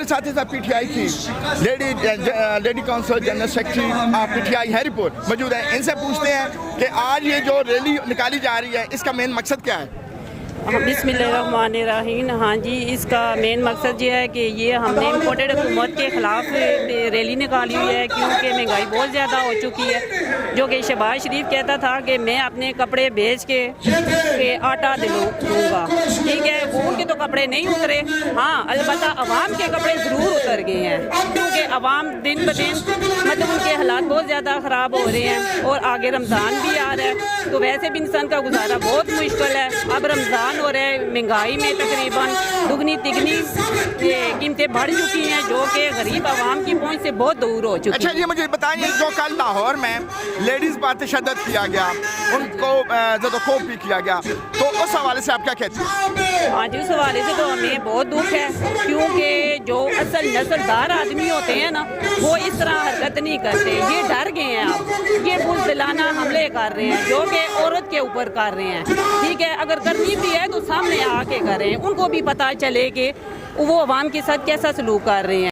ہمارے ساتھ ہی ساتھ پی ٹی آئی کی lady council general secretary P T I Harry پور موجود ہے. ان سے پوچھتے ہیں کہ آج یہ جو ریلی نکالی جا رہی ہے اس کا مین مقصد کیا ہے؟ بسم اللہ الرحمن الرحیم. ہاں جی، اس کا مین مقصد یہ ہے کہ یہ ہم نے امپورٹڈ حکومت کے خلاف ریلی نکالی ہوئی ہے، کیونکہ مہنگائی بہت زیادہ ہو چکی ہے. جو کہ شہباز شریف کہتا تھا کہ میں اپنے کپڑے بیچ کے آٹا دوں گا، ٹھیک ہے، وہ ان کے تو کپڑے نہیں اترے. ہاں، البتہ عوام کے کپڑے ضرور اتر گئے ہیں، کیونکہ عوام دن بدن مطلب ان کے حالات بہت زیادہ خراب ہو رہے ہیں. اور آگے رمضان بھی آ رہا ہے، تو ویسے بھی انسان کا گزارا بہت مشکل ہے. اب رمضان ہو رہے مہنگائی میں تقریباً دگنی تگنی قیمتیں بڑھ چکی ہیں، جو کہ غریب عوام کی پہنچ سے بہت دور ہو چکی ہیں. اچھا، یہ مجھے بتائیے، جو کل لاہور میں لیڈیز پر تشدد کیا گیا، ان کو زد و کوب بھی کیا گیا، تو اس حوالے سے آپ کیا کہتے ہیں؟ ہاں جی، اس حوالے سے تو ہمیں بہت دکھ ہے، کیونکہ جو اصل نسلدار آدمی ہوتے ہیں نا، وہ اس طرح حرکت نہیں کرتے. یہ ڈر گئے ہیں، اب یہ بزدلانہ حملے کر رہے ہیں، جو کہ عورت کے اوپر کر رہے ہیں. ٹھیک ہے، اگر کرنی بھی ہے تو سامنے آ کے کریں، ان کو بھی پتہ چلے کہ وہ عوام کے ساتھ کیسا سلوک کر رہے ہیں.